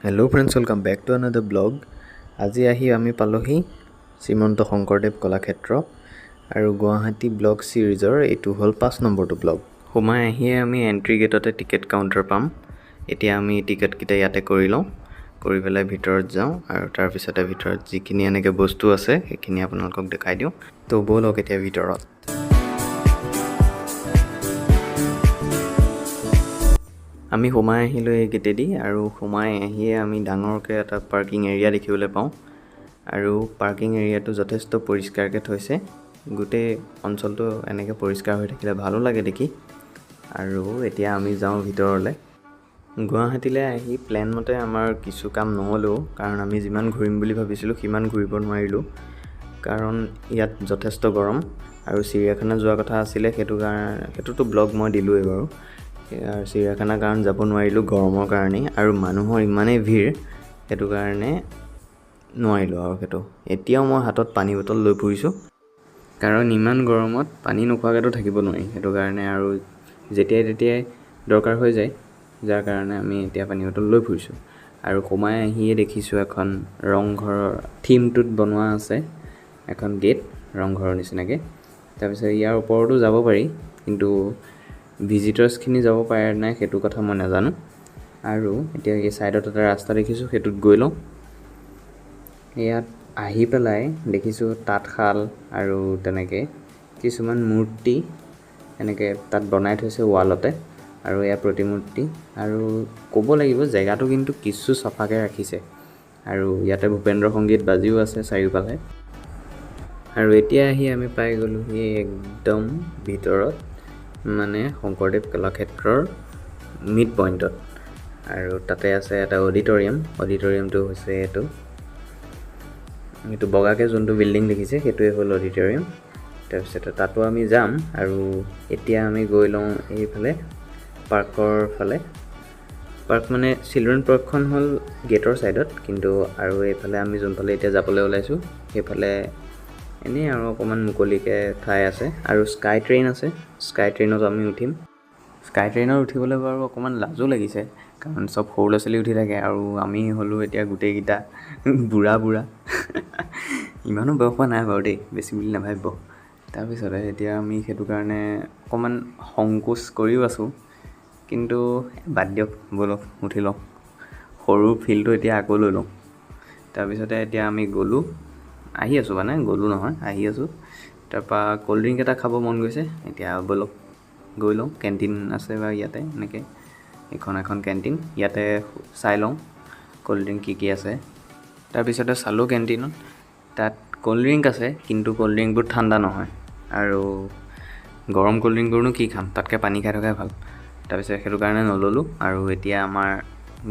Hello friends, welcome back to another blog. আজি আহি আমি পালোহি শ্ৰীমন্ত শংকৰদেৱ কলাক্ষেত্ৰ আৰু গুৱাহাটী ব্লগ সিৰিজৰ এইটো হ'ল 5 নম্বৰটো ব্লগ। সোমাই আহিয়ে আমি এন্ট্ৰি গেটতে টিকেট কাউণ্টাৰ পাম। এতিয়া আমি টিকেটকেইটা ইয়াতে কৰি লওঁ, কৰি পেলাই ভিতৰত যাওঁ আৰু তাৰপিছতে ভিতৰত যিখিনি এনেকৈ বস্তু আছে সেইখিনি আপোনালোকক দেখাই দিওঁ। তো ব'লক এতিয়া ভিতৰত। আমি সোমাই আহিলোঁ এই গেটেদি আৰু সোমাই আহিয়ে আমি ডাঙৰকৈ এটা পাৰ্কিং এৰিয়া দেখিবলৈ পাওঁ আৰু পাৰ্কিং এৰিয়াটো যথেষ্ট পৰিষ্কাৰকৈ থৈছে। গোটেই অঞ্চলটো এনেকৈ পৰিষ্কাৰ হৈ থাকিলে ভালো লাগে দেখি। আৰু এতিয়া আমি যাওঁ ভিতৰলৈ। গুৱাহাটীলৈ আহি প্লেন মতে আমাৰ কিছু কাম নহ'লেও, কাৰণ আমি যিমান ঘূৰিম বুলি ভাবিছিলোঁ সিমান ঘূৰিব নোৱাৰিলোঁ, কাৰণ ইয়াত যথেষ্ট গৰম আৰু চিৰিয়াখানা যোৱা কথা আছিলে। সেইটোতো ব্লগ মই দিলোঁৱেই বাৰু। চিৰিয়াখানাৰ কাৰণ যাব নোৱাৰিলোঁ গৰমৰ কাৰণেই, আৰু মানুহৰ ইমানেই ভিৰ সেইটো কাৰণে নোৱাৰিলোঁ আৰু সেইটো। এতিয়াও মই হাতত পানী বটল লৈ ফুৰিছোঁ, কাৰণ ইমান গৰমত পানী নোখোৱাকৈতো থাকিব নোৱাৰি। সেইটো কাৰণে আৰু যেতিয়াই তেতিয়াই দৰকাৰ হৈ যায়, যাৰ কাৰণে আমি এতিয়া পানী বটল লৈ ফুৰিছোঁ। আৰু সোমাই আহিয়ে দেখিছোঁ এখন ৰংঘৰৰ থিমটোত বনোৱা আছে এখন গেট, ৰংঘৰৰ নিচিনাকৈ। তাৰপিছত ইয়াৰ ওপৰতো যাব পাৰি, কিন্তু ভিজিটাৰ্ছখিনি যাব পাৰে নাই সেইটো কথা মই নাজানো। আৰু এতিয়া এই ছাইডত এটা ৰাস্তা দেখিছোঁ, সেইটোত গৈ লওঁ। ইয়াত আহি পেলাই দেখিছোঁ তাঁতশাল আৰু তেনেকৈ কিছুমান মূৰ্তি এনেকৈ তাত বনাই থৈছে ৱালতে, আৰু এয়া প্ৰতিমূৰ্তি। আৰু ক'ব লাগিব জেগাটো কিন্তু কিছু চফাকৈ ৰাখিছে, আৰু ইয়াতে ভূপেন্দ্ৰ সংগীত বাজিও আছে চাৰিওফালে। আৰু এতিয়া আহি আমি পাই গ'লোহি একদম ভিতৰত, মানে শংকৰদেৱ কলাক্ষেত্ৰৰ মিড পইণ্টত। আৰু তাতে আছে এটা অডিটৰিয়ামটো হৈছে এইটো বগাকৈ যোনটো বিল্ডিং দেখিছে সেইটোৱে হ'ল অডিটৰিয়াম। তাৰপিছতে তাতো আমি যাম। আৰু এতিয়া আমি গৈ লওঁ এইফালে পাৰ্কৰ ফালে। পাৰ্ক মানে চিলড্ৰেন পাৰ্কখন হ'ল গেটৰ ছাইডত, কিন্তু আৰু এইফালে আমি যোনফালে এতিয়া যাবলৈ ওলাইছোঁ সেইফালে এনেই আৰু অকণমান মুকলিকৈ ঠাই আছে, আৰু স্কাই ট্ৰেইন আছে। স্কাই ট্ৰেইনত আমি উঠিম। স্কাই ট্ৰেইনত উঠিবলৈ বাৰু অকণমান লাজো লাগিছে, কাৰণ চব সৰু ল'ৰা ছোৱালী উঠি থাকে আৰু আমি হ'লোঁ এতিয়া গোটেইকেইটা বুঢ়া ইমানো বয়স হোৱা নাই বাৰু দেই, বেছি বুলি নাভাবিব। তাৰপিছতে এতিয়া আমি সেইটো কাৰণে অকণমান সংকোচ কৰিও আছোঁ, কিন্তু বাদ দিয়ক, ব'লক উঠি লওঁ। সৰু ফিল্ডটো এতিয়া আকৌ লৈ লওঁ। তাৰপিছতে এতিয়া আমি আহি আছোঁ। তাৰপৰা ক'ল্ড ড্ৰিংক এটা খাব মন গৈছে, এতিয়া ব'লক গৈ লওঁ। কেণ্টিন আছে বা ইয়াতে এনেকৈ এখন কেণ্টিন, ইয়াতে চাই লওঁ ক'ল্ড ড্ৰিংক কি আছে। তাৰপিছতে চালোঁ কেণ্টিনত, তাত ক'ল্ড ড্ৰিংক আছে, কিন্তু ক'ল্ড ড্ৰিংকবোৰ ঠাণ্ডা নহয়, আৰু গৰম ক'ল্ড ড্ৰিংকবোৰনো কি খাম, তাতকৈ পানী খাই থকাই ভাল। তাৰপিছত সেইটো কাৰণে নল'লোঁ, আৰু এতিয়া আমাৰ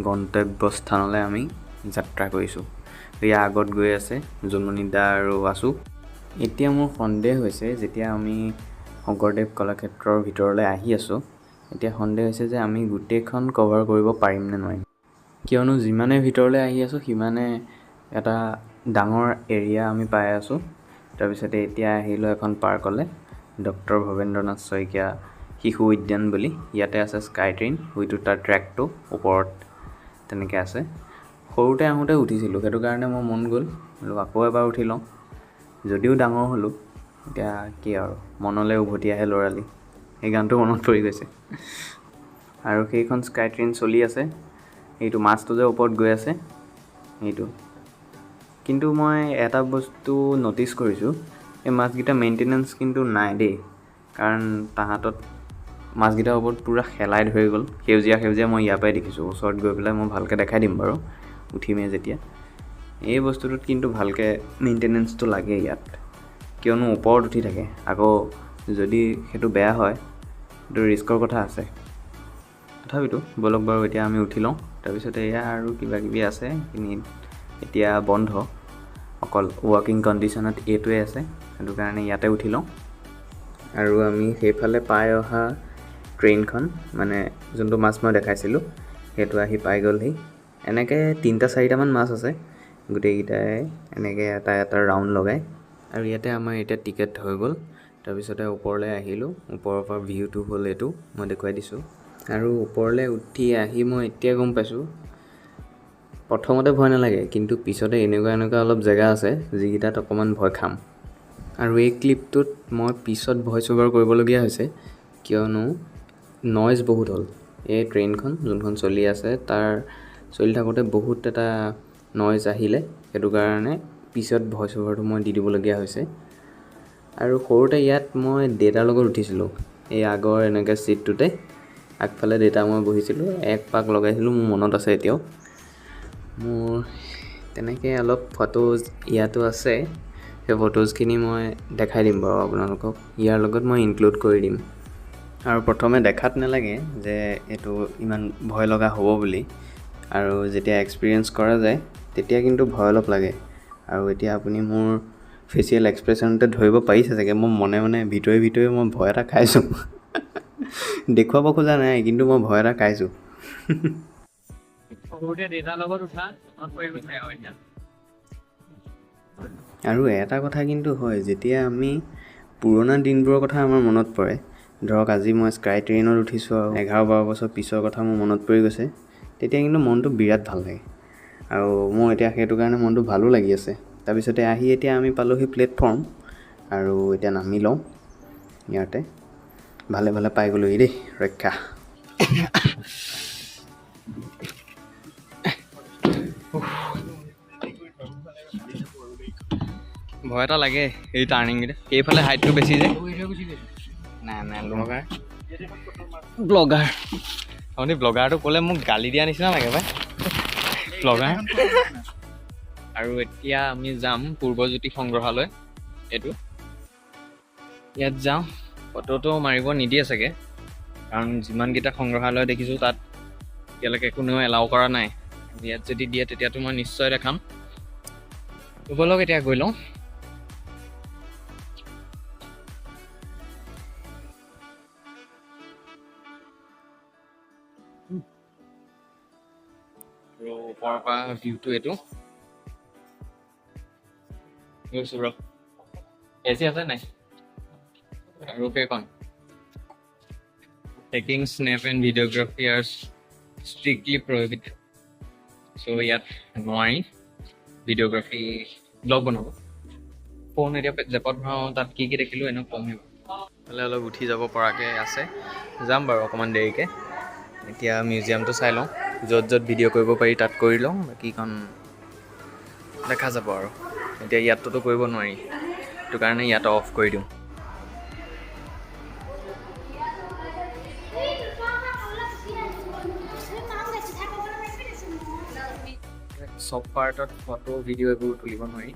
গন্তব্যস্থানলৈ আমি যাত্ৰা কৰিছোঁ। ইয়াৰ আগত গৈ আছে জুনমণি দা আৰু আছো। এতিয়া মোৰ সন্দেহ হৈছে, যেতিয়া আমি শংকৰদেৱ কলাক্ষেত্ৰৰ ভিতৰলৈ আহি আছোঁ, এতিয়া সন্দেহ হৈছে যে আমি গোটেইখন কভাৰ কৰিব পাৰিম নে নোৱাৰিম। কিয়নো যিমানে ভিতৰলৈ আহি আছোঁ সিমানে এটা ডাঙৰ এৰিয়া আমি পাই আছোঁ। তাৰপিছতে এতিয়া আহিলোঁ এখন পাৰ্কলৈ, ডক্টৰ ভৱেন্দ্ৰনাথ শইকীয়া শিশু উদ্যান বুলি। ইয়াতে আছে স্কাই ট্ৰেইন, হয়তো তাৰ ট্ৰেকটো ওপৰত তেনেকৈ আছে। সৰুতে আহোঁতে উঠিছিলোঁ, সেইটো কাৰণে মোৰ মন গ'ল, আকৌ এবাৰ উঠি লওঁ। যদিও ডাঙৰ হ'লোঁ, এতিয়া কি আৰু, মনলৈ উভতি আহে ল'ৰালি, সেই গানটো মনত পৰি গৈছে। আৰু সেইখন স্কাই ট্ৰেইন চলি আছে, এইটো মাছটো যে ওপৰত গৈ আছে সেইটো। কিন্তু মই এটা বস্তু ন'টিছ কৰিছোঁ, এই মাছকেইটা মেইনটেনেঞ্চ কিন্তু নাই দেই, কাৰণ তাহাঁতত মাছকেইটাৰ ওপৰত পূৰা শেলাই ধৰি গ'ল, সেউজীয়া মই ইয়াৰ পৰাই দেখিছোঁ। ওচৰত গৈ পেলাই মই ভালকৈ দেখাই দিম বাৰু উঠিমেই যেতিয়া। এই বস্তুটোত কিন্তু ভালকৈ মেইনটেনেঞ্চটো লাগে ইয়াত, কিয়নো ওপৰত উঠি থাকে, আকৌ যদি সেইটো বেয়া হয় সেইটো ৰিস্কৰ কথা আছে। তথাপিতো ব'লক বাৰু এতিয়া আমি উঠি লওঁ। তাৰপিছতে এয়া আৰু কিবাকিবি আছে, সেইখিনি এতিয়া বন্ধ, অকল ৱৰ্কিং কণ্ডিশ্যনত এইটোৱে আছে, সেইটো কাৰণে ইয়াতে উঠি লওঁ। আৰু আমি সেইফালে পাই অহা ট্ৰেইনখন, মানে যোনটো মাছ মই দেখাইছিলোঁ সেইটো আহি পাই গ'লহি। এনেকৈ 3-4টামান মাছ আছে, গোটেইকেইটাই এনেকৈ এটা ৰাউণ্ড লগায়। আৰু ইয়াতে আমাৰ এতিয়া টিকেট হৈ গ'ল। তাৰপিছতে ওপৰলৈ আহিলোঁ, ওপৰৰ পৰা ভিউটো হ'ল এইটো, মই দেখুৱাই দিছোঁ। আৰু ওপৰলৈ উঠি আহি মই এতিয়া গম পাইছোঁ প্ৰথমতে ভয় নালাগে, কিন্তু পিছতে এনেকুৱা অলপ জেগা আছে যিকেইটাত অকণমান ভয় খাম। আৰু এই ক্লিপটোত মই পিছত ভইচ অভাৰ কৰিবলগীয়া হৈছে, কিয়নো নইজ বহুত হ'ল। এই ট্ৰেইনখন যোনখন চলি আছে তাৰ চলি থাকোঁতে বহুত এটা নইজ আহিলে, সেইটো কাৰণে পিছত ভইচ অভাৰটো মই দি দিবলগীয়া হৈছে। আৰু সৰুতে ইয়াত মই দেউতাৰ লগত উঠিছিলোঁ, এই আগৰ এনেকৈ ছিটটোতে আগফালে দেউতা মই বহিছিলোঁ, এক পাক লগাইছিলোঁ, মোৰ মনত আছে এতিয়াও। মোৰ তেনেকৈ অলপ ফটোজ ইয়াতো আছে, সেই ফটোজখিনি মই দেখাই দিম বাৰু আপোনালোকক, ইয়াৰ লগত মই ইনক্লুড কৰি দিম। আৰু প্ৰথমে দেখাত নালাগে যে এইটো ইমান ভয় লগা হ'ব বুলি, আৰু যেতিয়া এক্সপিৰিয়েঞ্চ কৰা যায় তেতিয়া কিন্তু ভয় অলপ লাগে। আৰু এতিয়া আপুনি মোৰ ফেচিয়েল এক্সপ্ৰেশ্যনতে ধৰিব পাৰিছে চাগে, মই মনে ভিতৰে মই ভয় এটা খাইছোঁ। দেখুৱাব খোজা নাই, কিন্তু মই ভয় এটা খাইছোঁ। আৰু এটা কথা কিন্তু হয়, যেতিয়া আমি পুৰণা দিনবোৰৰ কথা আমাৰ মনত পৰে, ধৰক আজি মই স্কাই ট্ৰেইনত উঠিছোঁ আৰু 11-12 বছৰ পিছৰ কথা মোৰ মনত পৰি গৈছে, তেতিয়া কিন্তু মনটো বিৰাট ভাল লাগে। আৰু মোৰ এতিয়া সেইটো কাৰণে মনটো ভালো লাগি আছে। তাৰপিছতে এতিয়া আমি পালোহি প্লেটফৰ্ম, আৰু এতিয়া নামি লওঁ ইয়াতে। ভালে পাই গ'লোহি দেই, ৰক্ষা। ভয় এটা লাগে এই টাৰ্ণিংকেইটা, এইফালে হাইটটো বেছি যে। নাই ব্লগাৰ আপুনি ব্লগাৰটো ক'লে মোক গালি দিয়া নিচিনা লাগে পাই, ব্লগাৰ। আৰু এতিয়া আমি যাম পূৰ্বজ্যোতি সংগ্ৰহালয়, এইটো ইয়াত যাওঁ। ফটোটো মাৰিব নিদিয়ে চাগে, কাৰণ যিমানকেইটা সংগ্ৰহালয় দেখিছোঁ তাত এতিয়ালৈকে কোনেও এলাউ কৰা নাই। ইয়াত যদি দিয়ে তেতিয়াতো মই নিশ্চয় দেখাম। ব'লক এতিয়া গৈ লওঁ। আৰু ওপৰৰ পৰা ভিউটো এইটো এচি আছে নাই? আৰু কেইখন taking snap and videography are strictly prohibited. চ' ইয়াত নোৱাৰি ভিডিঅ'গ্ৰাফি, ব্লগ বনাব। ফোন এতিয়া জেপত ভৰাওঁ, তাত কি দেখিলোঁ এনেও কমেই। হ'লে অলপ উঠি যাব পৰাকৈ আছে, যাম বাৰু অকণমান দেৰিকৈ। এতিয়া মিউজিয়ামটো চাই লওঁ, য'ত ভিডিঅ' কৰিব পাৰি তাত কৰি লওঁ, বাকীখন দেখা যাব আৰু। এতিয়া ইয়াতটোতো কৰিব নোৱাৰি, সেইটো কাৰণে ইয়াত অফ কৰি দিওঁ। চব পাৰ্টত ফটো ভিডিঅ' এইবোৰ তুলিব নোৱাৰি,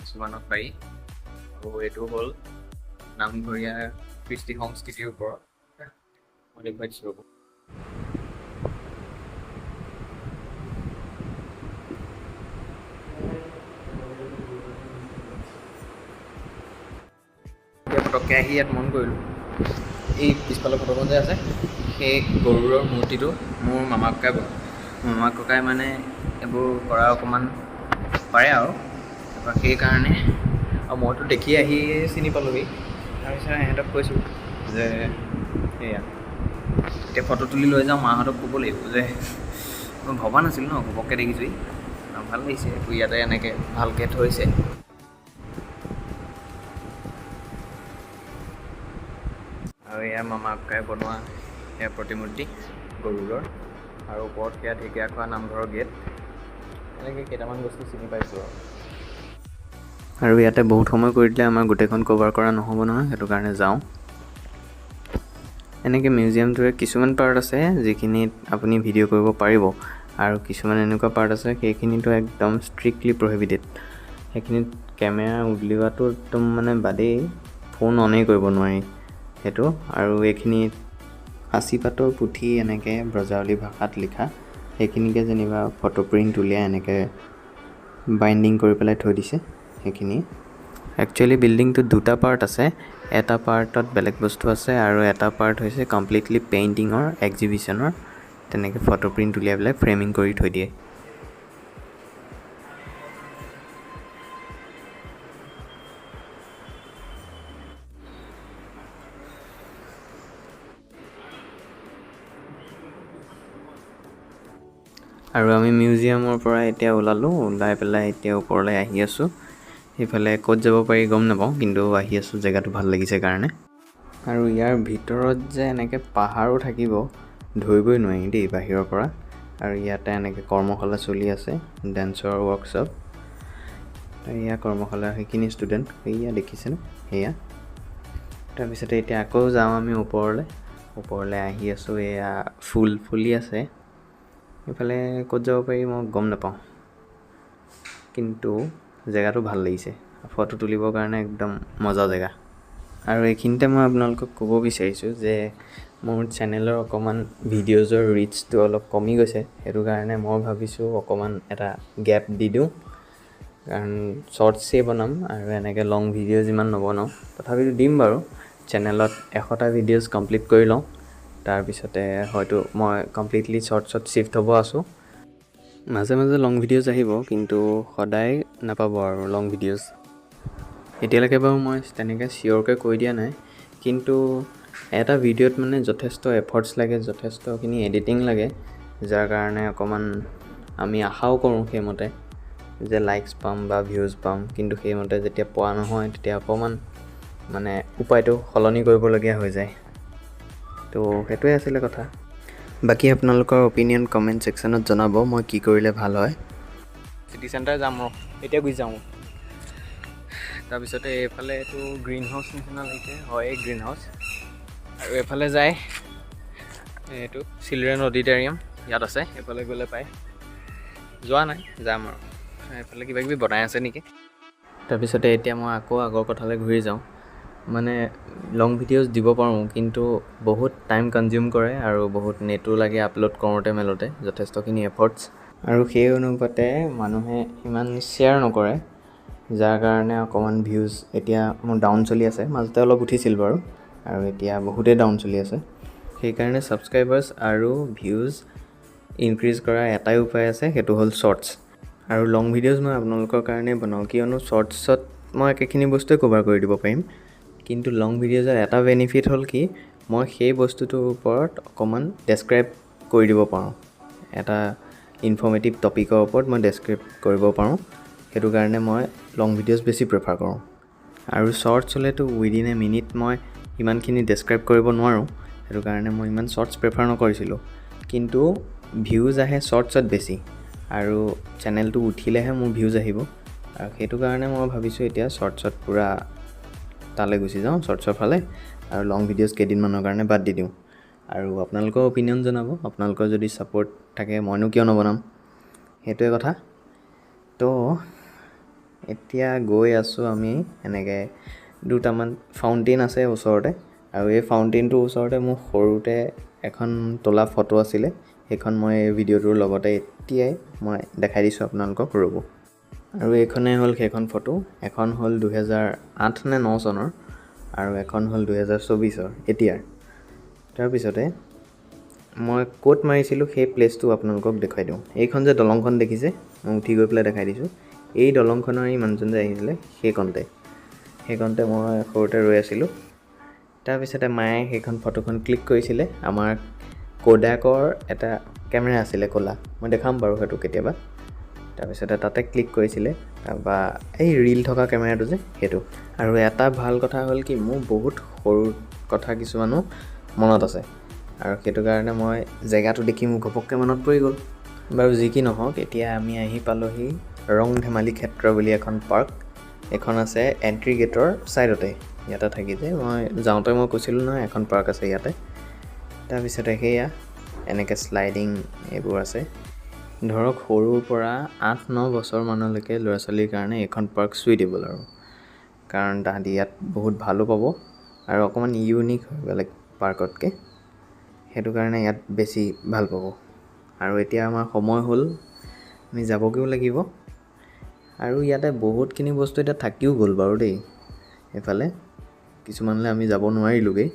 কিছুমানত পাৰি। আৰু এইটো হ'ল নামঘৰীয়া কৃষ্টি সংস্কৃতিৰ ওপৰত মই দেখুৱাই দিছোঁ। এতিয়া পটককৈ আহি ইয়াত মন কৰিলোঁ, এই পিছফালৰ ফটোখন যে আছে, সেই গৰুৰৰ মূৰ্তিটো মোৰ মামা ককাই বনোৱা। মামা ককাই মানে এইবোৰ কৰা অকণমান পাৰে আৰু তাৰপৰা সেইকাৰণে, আৰু মইতো দেখি আহি চিনি পালোঁহি। তাৰপিছত সিহঁতক কৈছোঁ যে সেয়া এতিয়া ফটো তুলি লৈ যাওঁ, মাহঁতক ক'ব লাগিব যে মই ভবা নাছিলোঁ ন, ঘপককৈ দেখিছোঁহি, ভাল লাগিছে ইয়াতে এনেকৈ ভালকৈ থৈছে। আৰু এয়া মামা ককাই বনোৱা সেয়া প্ৰতিমূৰ্তি গৰুড়ৰ, আৰু ওপৰত সেয়া ঢেকীয়াখোৱা নামঘৰৰ গেট। এনেকৈ কেইটামান বস্তু চিনি পাইছোঁ আৰু ইয়াতে বহুত সময় কৰি দিলে আমাৰ গোটেইখন কভাৰ কৰা নহ'ব নহয়, সেইটো কাৰণে যাওঁ। এনেকৈ মিউজিয়ামটোৰে কিছুমান পাৰ্ট আছে যিখিনিত আপুনি ভিডিঅ' কৰিব পাৰিব, আৰু কিছুমান এনেকুৱা পাৰ্ট আছে সেইখিনিতো একদম ষ্ট্ৰিক্টলি প্ৰহিবিটেড। সেইখিনিত কেমেৰা উলিওৱাটো একদম বাদেই, ফোন অনেই কৰিব নোৱাৰি সেইটো। আৰু এইখিনিত সাঁচিপাতৰ পুথি এনেকৈ ব্ৰজাৱলী ভাষাত লিখা, সেইখিনিকে যেনিবা ফটো প্ৰিণ্ট উলিয়াই এনেকৈ বাইণ্ডিং কৰি পেলাই থৈ দিছে। সেইখিনি একচুৱেলি বিল্ডিংটোত দুটা পাৰ্ট আছে, এটা পাৰ্টত বেলেগ বস্তু আছে, আৰু এটা পাৰ্ট হৈছে কমপ্লিটলি পেইণ্টিঙৰ এক্সিবিশ্যনৰ, তেনেকৈ ফটো প্ৰিণ্ট উলিয়াই পেলাই ফ্ৰেমিং কৰি থৈ দিয়ে। আৰু আমি মিউজিয়ামৰ পৰা এতিয়া ওলাই পেলাই এতিয়া ওপৰলৈ আহি আছোঁ। সেইফালে ক'ত যাব পাৰি গম নাপাওঁ, কিন্তু আহি আছোঁ, জেগাটো ভাল লাগিছে কাৰণে। আৰু ইয়াৰ ভিতৰত যে এনেকৈ পাহাৰো থাকিব ধৰিবই নোৱাৰি দেই বাহিৰৰ পৰা। আৰু ইয়াতে এনেকৈ কৰ্মশালা চলি আছে, ডেন্সৰ ৱৰ্কশ্বপ। এয়া কৰ্মশালাৰ সেইখিনি ষ্টুডেণ্ট, সেয়া দেখিছেনে, সেয়া। তাৰপিছতে এতিয়া আকৌ যাওঁ আমি ওপৰলৈ আহি আছোঁ। এয়া ফুল ফুলি আছে। এইফালে ক'ত যাব পাৰি মই গম নাপাওঁ, কিন্তু জেগাটো ভাল লাগিছে, ফটো তুলিবৰ কাৰণে একদম মজা জেগা। আৰু এইখিনিতে মই আপোনালোকক ক'ব বিচাৰিছোঁ যে মোৰ চেনেলৰ অকণমান ভিডিঅ'জৰ ৰিচটো অলপ কমি গৈছে। সেইটো কাৰণে মই ভাবিছোঁ অকণমান এটা গেপ দি দিওঁ, কাৰণ শ্বৰ্টছেই বনাম আৰু এনেকৈ লং ভিডিঅ' যিমান নবনাওঁ। তথাপিতো দিম বাৰু, চেনেলত 100টা ভিডিঅ'জ কমপ্লিট কৰি লওঁ, তাৰপিছতে হয়তো মই কমপ্লিটলি শ্বৰ্টছত শ্বিফ্ট হ'ব আছোঁ। মাজে মাজে লং ভিডিঅ'জ আহিব, কিন্তু সদায় নাপাব আৰু লং ভিডিঅ'জ। এতিয়ালৈকে বাৰু মই তেনেকৈ চিয়'ৰকৈ কৈ দিয়া নাই, কিন্তু এটা ভিডিঅ'ত মানে যথেষ্ট এফৰ্টছ লাগে, যথেষ্টখিনি এডিটিং লাগে, যাৰ কাৰণে অকণমান আমি আশাও কৰোঁ সেইমতে যে লাইকছ পাম বা ভিউজ পাম, কিন্তু সেইমতে যেতিয়া পোৱা নহয় তেতিয়া অকণমান মানে উপায়টো সলনি কৰিবলগীয়া হৈ যায়। তো সেইটোৱে আছিলে কথা। বাকী আপোনালোকৰ অপিনিয়ন কমেণ্ট ছেকশ্যনত জনাব, মই কি কৰিলে ভাল হয়। চিটি চেণ্টাৰ যাম এতিয়া গুচি যাওঁ। তাৰপিছতে এইফালে এইটো গ্ৰীণ হাউচ নিচিনা লাগিছে, হয় গ্ৰীণ হাউচ। আৰু এইফালে যায় এইটো চিলড্ৰেন অডিটৰিয়াম, ইয়াত আছে, এইফালে গ'লে পায়। যোৱা নাই, যাম আৰু। এইফালে কিবা কিবি বনাই আছে নেকি। তাৰপিছতে এতিয়া মই আকৌ আগৰ কথালৈ ঘূৰি যাওঁ। মানে লং ভিডিঅ'জ দিব পাৰোঁ, কিন্তু বহুত টাইম কনজিউম কৰে আৰু বহুত নেটো লাগে আপলোড কৰোঁতে মেলোতে, যথেষ্টখিনি এফৰ্টছ। আৰু সেই অনুপাতে মানুহে ইমান শ্বেয়াৰ নকৰে, যাৰ কাৰণে অকণমান ভিউজ এতিয়া মোৰ ডাউন চলি আছে। মাজতে অলপ উঠিছিল বাৰু, আৰু এতিয়া বহুতেই ডাউন চলি আছে। সেইকাৰণে ছাবস্ক্ৰাইবাৰ্ছ আৰু ভিউজ ইনক্ৰিজ কৰাৰ এটাই উপায় আছে, সেইটো হ'ল শ্বৰ্টছ। আৰু লং ভিডিঅ'জ মই আপোনালোকৰ কাৰণেই বনাওঁ, কিয়নো শ্বৰ্টছত মই একেখিনি বস্তুৱে কভাৰ কৰি দিব পাৰিম। কিন্তু লং ভিডিঅ'জৰ এটা বেনিফিট হ'ল কি, মই সেই বস্তুটোৰ ওপৰত অকণমান ডেছক্ৰাইব কৰি দিব পাৰোঁ। এটা ইনফৰ্মেটিভ টপিকৰ ওপৰত মই ডেছক্ৰাইব কৰিব পাৰোঁ। সেইটো কাৰণে মই লং ভিডিঅ'জ বেছি প্ৰিফাৰ কৰোঁ। আৰু শ্বৰ্টছ হ'লেতো উইদিন এ মিনিট মই ইমানখিনি ডেছক্ৰাইব কৰিব নোৱাৰোঁ। সেইটো কাৰণে মই ইমান শ্বৰ্টছ প্ৰিফাৰ নকৰিছিলোঁ। কিন্তু ভিউজ আহে শ্বৰ্টছত বেছি, আৰু চেনেলটো উঠিলেহে মোৰ ভিউজ আহিব। আৰু সেইটো কাৰণে মই ভাবিছোঁ এতিয়া শ্বৰ্টছত পূৰা তালৈ গুচি যাওঁ, শ্বৰ্টছৰ ফালে, আৰু লং ভিডিঅ'জ কেইদিনমানৰ কাৰণে বাদ দি দিওঁ। আৰু আপোনালোকৰ অপিনিয়ন জনাব, আপোনালোকৰ যদি ছাপোৰ্ট থাকে মইনো কিয় নবনাম, সেইটোৱে কথা। তো এতিয়া গৈ আছোঁ আমি এনেকৈ, দুটামান ফাউণ্টেইন আছে ওচৰতে, আৰু এই ফাউণ্টেইনটোৰ ওচৰতে মোৰ সৰুতে এখন তোলা ফটো আছিলে, সেইখন মই এই ভিডিঅ'টোৰ লগতে এতিয়াই মই দেখাই দিছোঁ আপোনালোকক, ৰ'ব। আৰু এইখনেই হ'ল সেইখন ফটো। এখন হ'ল 2008 নে 2009 চনৰ, আৰু এখন হ'ল 2024 এতিয়াৰ। তাৰপিছতে মই ক'ত মাৰিছিলোঁ সেই প্লেচটো আপোনালোকক দেখুৱাই দিওঁ। এইখন যে দলংখন দেখিছে, মই উঠি গৈ পেলাই দেখাই দিছোঁ। এই দলংখনৰ এই মানুহজন যে আহিছিলে, সেইকণতে মই সৰুতে ৰৈ আছিলোঁ। তাৰপিছতে মায়ে সেইখন ফটোখন ক্লিক কৰিছিলে। আমাৰ কোডাকৰ এটা কেমেৰা আছিলে ক'লা, মই দেখাম বাৰু সেইটো কেতিয়াবা। তাৰপিছতে তাতে ক্লিক কৰিছিলে, তাৰপৰা এই ৰীল থকা কেমেৰাটো যে সেইটো। আৰু এটা ভাল কথা হ'ল কি, মোৰ বহুত সৰু কথা কিছুমানো মনত আছে, আৰু সেইটো কাৰণে মই জেগাটো দেখি মোৰ ঘপককৈ মনত পৰি গ'ল। বাৰু যি কি নহওক, এতিয়া আমি আহি পালোহি ৰং ধেমালি ক্ষেত্ৰ বুলি এখন পাৰ্ক। এখন আছে এণ্ট্ৰি গেটৰ ছাইডতে, ইয়াতে থাকি যে মই যাওঁতে মই কৈছিলোঁ নহয় এখন পাৰ্ক আছে ইয়াতে। তাৰপিছতে সেয়া এনেকৈ শ্লাইডিং এইবোৰ আছে। ধৰক সৰুৰ পৰা 8-9 বছৰমানলৈকে ল'ৰা ছোৱালীৰ কাৰণে এইখন পাৰ্ক চুইটেবল আৰু, কাৰণ তাহাঁতি ইয়াত বহুত ভালো পাব, আৰু অকণমান ইউনিক হয় বেলেগ পাৰ্কতকৈ। সেইটো কাৰণে ইয়াত বেছি ভাল পাব। আৰু এতিয়া আমাৰ সময় হ'ল, আমি যাবগৈও লাগিব। আৰু ইয়াতে বহুতখিনি বস্তু এতিয়া থাকিও গ'ল বাৰু দেই, এইফালে কিছুমানলৈ আমি যাব নোৱাৰিলোঁগৈ।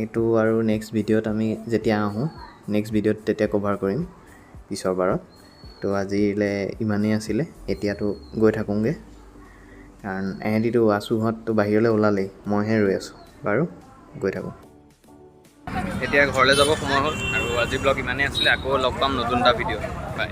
এইটো আৰু নেক্সট ভিডিঅ'ত আমি যেতিয়া আহোঁ, নেক্সট ভিডিঅ'ত তেতিয়া কভাৰ কৰিম পিছৰ বাৰত। তো আজিলৈ ইমানেই আছিলে, এতিয়াতো গৈ থাকোঁগৈ, কাৰণ এহেঁতিতো আচুহঁতটো বাহিৰলৈ ওলালেই, মইহে ৰৈ আছোঁ। বাৰু গৈ থাকোঁ। এতিয়া ঘৰলৈ যাব সময় হ'ল, আৰু আজি ব্লগ ইমানেই আছিলে, আকৌ লগ পাম নতুন এটা ভিডিঅ'। বাই।